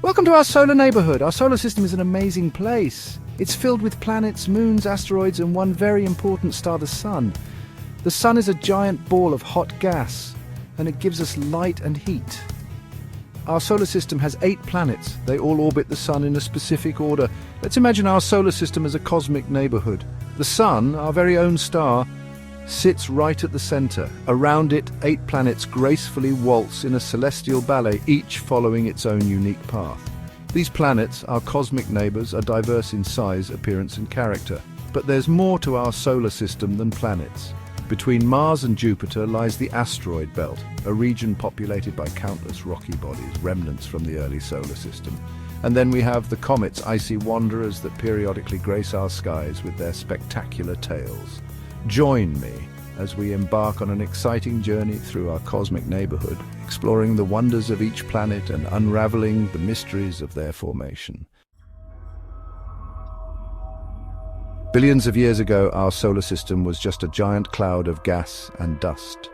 Welcome to our solar neighborhood. Our solar system is an amazing place. It's filled with planets, moons, asteroids, and one very important star, the Sun. The Sun is a giant ball of hot gas, and it gives us light and heat. Our solar system has 8 planets. They all orbit the Sun in a specific order. Let's imagine our solar system as a cosmic neighborhood. The Sun, our very own star, sits right at the center. Around it, 8 planets gracefully waltz in a celestial ballet, each following its own unique path. These planets, our cosmic neighbors, are diverse in size, appearance, and character. But there's more to our solar system than planets. Between Mars and Jupiter lies the asteroid belt, a region populated by countless rocky bodies, remnants from the early solar system. And then we have the comets, icy wanderers that periodically grace our skies with their spectacular tails. Join me as we embark on an exciting journey through our cosmic neighborhood, exploring the wonders of each planet and unraveling the mysteries of their formation. Billions of years ago, our solar system was just a giant cloud of gas and dust.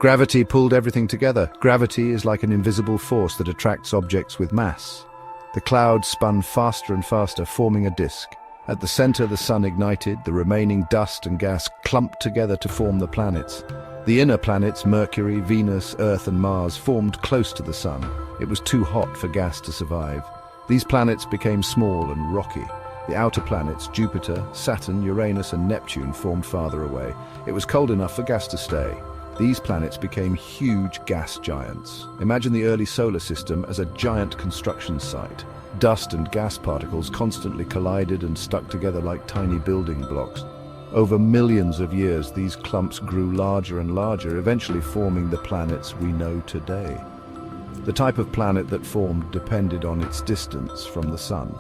Gravity pulled everything together. Gravity is like an invisible force that attracts objects with mass. The cloud spun faster and faster, forming a disk. At the center, the Sun ignited. The remaining dust and gas clumped together to form the planets. The inner planets, Mercury, Venus, Earth, and Mars, formed close to the Sun. It was too hot for gas to survive. These planets became small and rocky. The outer planets, Jupiter, Saturn, Uranus, and Neptune, formed farther away. It was cold enough for gas to stay. These planets became huge gas giants. Imagine the early solar system as a giant construction site. Dust and gas particles constantly collided and stuck together like tiny building blocks. Over millions of years, these clumps grew larger and larger, eventually forming the planets we know today. The type of planet that formed depended on its distance from the Sun.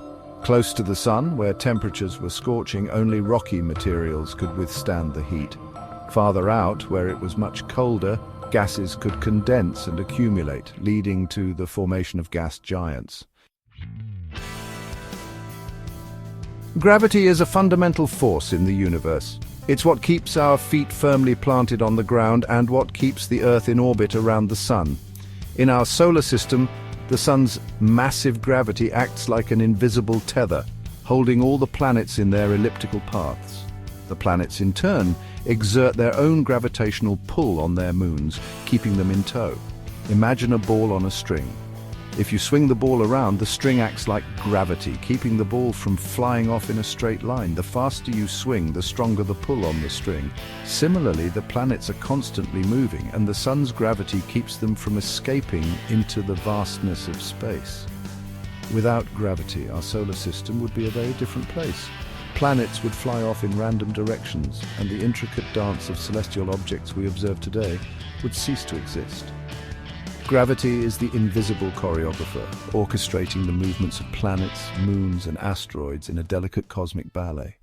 Close to the Sun, where temperatures were scorching, only rocky materials could withstand the heat. Farther out, where it was much colder, gases could condense and accumulate, leading to the formation of gas giants. Gravity is a fundamental force in the universe. It's what keeps our feet firmly planted on the ground and what keeps the Earth in orbit around the Sun. In our solar system, the Sun's massive gravity acts like an invisible tether, holding all the planets in their elliptical paths. The planets, in turn, exert their own gravitational pull on their moons, keeping them in tow. Imagine a ball on a string. If you swing the ball around, the string acts like gravity, keeping the ball from flying off in a straight line. The faster you swing, the stronger the pull on the string. Similarly, the planets are constantly moving, and the Sun's gravity keeps them from escaping into the vastness of space. Without gravity, our solar system would be a very different place. Planets would fly off in random directions, and the intricate dance of celestial objects we observe today would cease to exist. Gravity is the invisible choreographer, orchestrating the movements of planets, moons, and asteroids in a delicate cosmic ballet.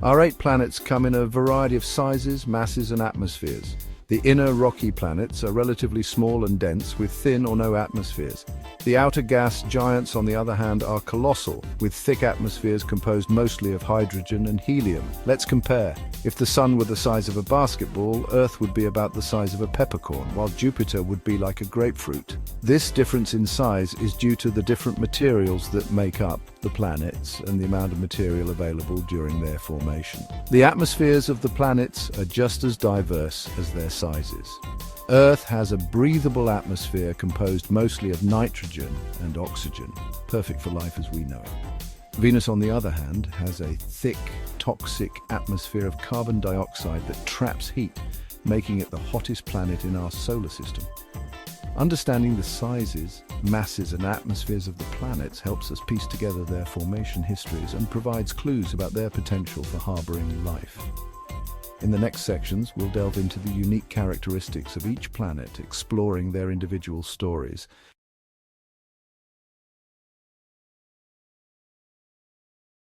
Our 8 planets come in a variety of sizes, masses, and atmospheres. The inner rocky planets are relatively small and dense, with thin or no atmospheres. The outer gas giants, on the other hand, are colossal, with thick atmospheres composed mostly of hydrogen and helium. Let's compare. If the Sun were the size of a basketball, Earth would be about the size of a peppercorn, while Jupiter would be like a grapefruit. This difference in size is due to the different materials that make up the planets and the amount of material available during their formation. The atmospheres of the planets are just as diverse as their sizes. Earth has a breathable atmosphere composed mostly of nitrogen and oxygen, perfect for life as we know it. Venus, on the other hand, has a thick, toxic atmosphere of carbon dioxide that traps heat, making it the hottest planet in our solar system. Understanding the sizes, masses, and atmospheres of the planets helps us piece together their formation histories and provides clues about their potential for harboring life. In the next sections, we'll delve into the unique characteristics of each planet, exploring their individual stories.